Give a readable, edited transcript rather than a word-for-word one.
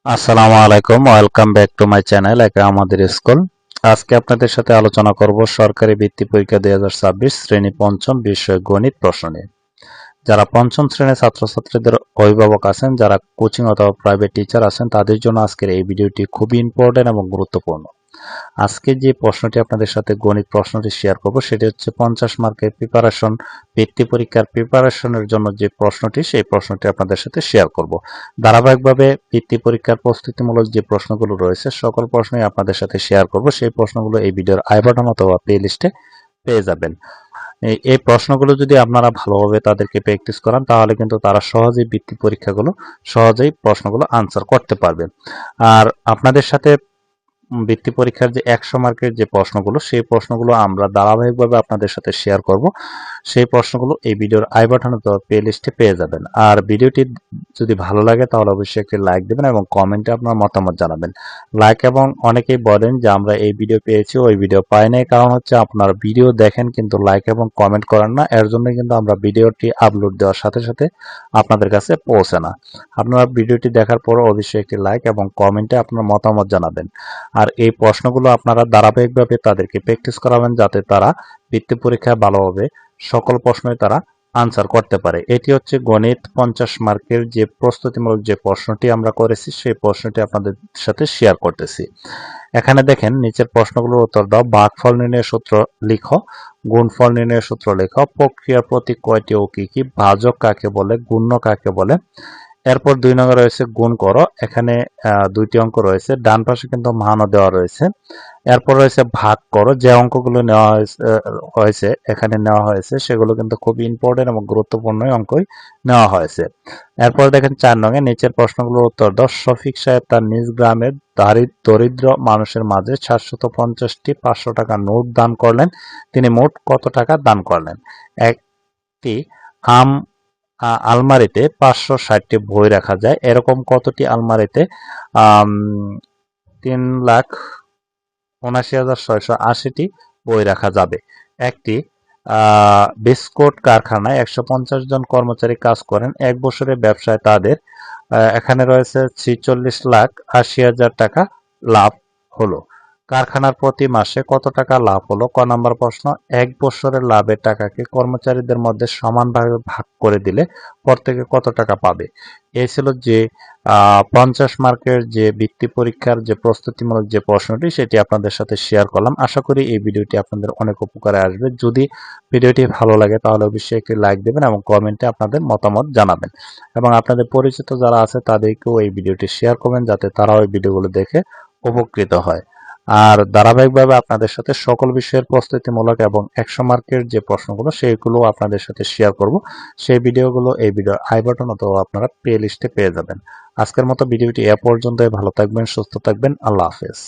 আসসালামু আলাইকুম, welcome back to my channel একা আমাদের স্কুল। আজকে আপনাদের সাথে আলোচনা করব সরকারি বৃত্তি পরীক্ষা 2026 শ্রেণী পঞ্চম বিষয় গণিত প্রশ্ন নিয়ে। যারা পঞ্চম শ্রেণীর ছাত্রছাত্রীদের অভিভাবক আছেন, যারা কোচিং অথবা প্রাইভেট টিচার আছেন, তাদের জন্য আজকের এই ভিডিওটি খুবই ইম্পর্টেন্ট এবং গুরুত্বপূর্ণ। আজকে যে প্রশ্নটি আপনাদের সাথে গণিত প্রশ্নটি শেয়ার করব সেটি হচ্ছে 50 মার্কের প্রিপারেশন, বৃত্তি পরীক্ষার প্রিপারেশনের জন্য যে প্রশ্নটি, সেই প্রশ্নটি আপনাদের সাথে শেয়ার করব। ধারাবাহিকভাবে বৃত্তি পরীক্ষার প্রস্তুতিমূলক যে প্রশ্নগুলো রয়েছে সকল প্রশ্নই আপনাদের সাথে শেয়ার করব। সেই প্রশ্নগুলো এই ভিডিওর আই বাটন অথবা প্লে লিস্টে পেয়ে যাবেন। এই প্রশ্নগুলো যদি আপনারা ভালোভাবে তাদেরকে প্র্যাকটিস করান তাহলে কিন্তু তারা সহজেই বৃত্তি পরীক্ষাগুলো সহজেই প্রশ্নগুলো আনসার করতে পারবে। আর আপনাদের সাথে বৃত্তি পরীক্ষার যে 100 মার্কের যে প্রশ্নগুলো, সেই প্রশ্নগুলো আমরা ধারাবাহিকভাবে আপনাদের সাথে শেয়ার করব। সেই প্রশ্নগুলো এই ভিডিওর আই বাটনে অথবা প্লে লিস্টে পেয়ে যাবেন। আর ভিডিওটি যদি ভালো লাগে তাহলে অবশ্যই একটি লাইক দেবেন এবং কমেন্টে আপনার মতামত জানাবেন। লাইক এবং অনেকেই বলেন যে আমরা এই ভিডিও পেয়েছি, ওই ভিডিও পাই নাই, কারণ হচ্ছে আপনারা ভিডিও দেখেন কিন্তু লাইক এবং কমেন্ট করেন না। এর জন্য কিন্তু আমরা ভিডিওটি আপলোড দেওয়ার সাথে সাথে আপনাদের কাছে পৌঁছে না। আপনারা ভিডিওটি দেখার পর অবশ্যই একটি লাইক এবং কমেন্টে আপনার মতামত জানাবেন। আর এই প্রশ্নগুলো আপনারা ধারাবাহিকভাবে তাদেরকে প্র্যাকটিস করাবেন যাতে তারা বৃত্তি পরীক্ষায় ভালোভাবে সকল প্রশ্নই তারা আনসার করতে পারে। এটি হচ্ছে গণিত 50 মার্কের যে প্রস্তুতিমূলক যে প্রশ্নটি আমরা করেছি, সেই প্রশ্নটি আপনাদের সাথে শেয়ার করতেছি। এখানে দেখেন নিচের প্রশ্নগুলোর উত্তর দাও। ভাগফল নির্ণয়ের সূত্র লিখো, গুণফল নির্ণয়ের সূত্র লেখো, প্রক্রিয়ার প্রতীক কয়টি ও কি কি, ভাজক কাকে বলে, গুণ্য কাকে বলে। এরপর 2 নম্বরে রয়েছে গুণ করো। এখানে দুইটি অঙ্ক রয়েছে, ডান পাশে কিন্তু মানও দেওয়া রয়েছে। এরপর রয়েছে ভাগ করো। যে অঙ্কগুলো নেওয়া হয়েছে এখানে নেওয়া হয়েছে সেগুলো কিন্তু খুব ইম্পর্টেন্ট এবং গুরুত্বপূর্ণ অঙ্কই নেওয়া হয়েছে। এরপর দেখেন 4 নং এ নিচের প্রশ্নগুলোর উত্তর দাও। শফিক সাহেব তার নিজ গ্রামের দরিদ্র মানুষের মাঝে 750টি 500 টাকা নোট দান করলেন। তিনি মোট কত টাকা দান করলেন? একটি আম আলমারিতে 560টি বই রাখা যায়, এরকম কতটি আলমারিতে 3,79,680টি বই রাখা যাবে? একটি বিস্কুট কারখানায় 150 জন কর্মচারী কাজ করেন। 1 বছরের ব্যবসায় তাদের এখানে রয়েছে 46,80,000 টাকা লাভ হলো। কারখানার প্রতি মাসে কত টাকা লাভ হলো? ক নাম্বার প্রশ্ন। 1 বছরের লাভের টাকাকে কর্মচারীদের মধ্যে সমানভাবে ভাগ করে দিলে প্রত্যেকে কত টাকা পাবে? এই ছিল যে 50 মার্কের যে বৃত্তি পরীক্ষার যে প্রস্তুতিমূলক যে প্রশ্নটি, সেটি আপনাদের সাথে শেয়ার করলাম। আশা করি এই ভিডিওটি আপনাদের অনেক উপকারে আসবে। যদি ভিডিওটি ভালো লাগে তাহলে অবশ্যই একটি লাইক দেবেন এবং কমেন্টে আপনাদের মতামত জানাবেন এবং আপনাদের পরিচিত যারা আছে তাদেরকেও এই ভিডিওটি শেয়ার করবেন যাতে তারাও এই ভিডিওগুলো দেখে উপকৃত হয়। আর ধারাবাহিকভাবে আপনাদের সাথে সকল বিষয়ের প্রস্তুতিমূলক এবং 100 মার্কের যে প্রশ্নগুলো সেগুলো আপনাদের সাথে শেয়ার করব। সেই ভিডিওগুলো এই ভিডিওর আই বাটন অথবা আপনারা প্লে লিস্টে পেয়ে যাবেন। আজকের মতো ভিডিওটি এ পর্যন্তই। ভালো থাকবেন, সুস্থ থাকবেন। আল্লাহ হাফেজ।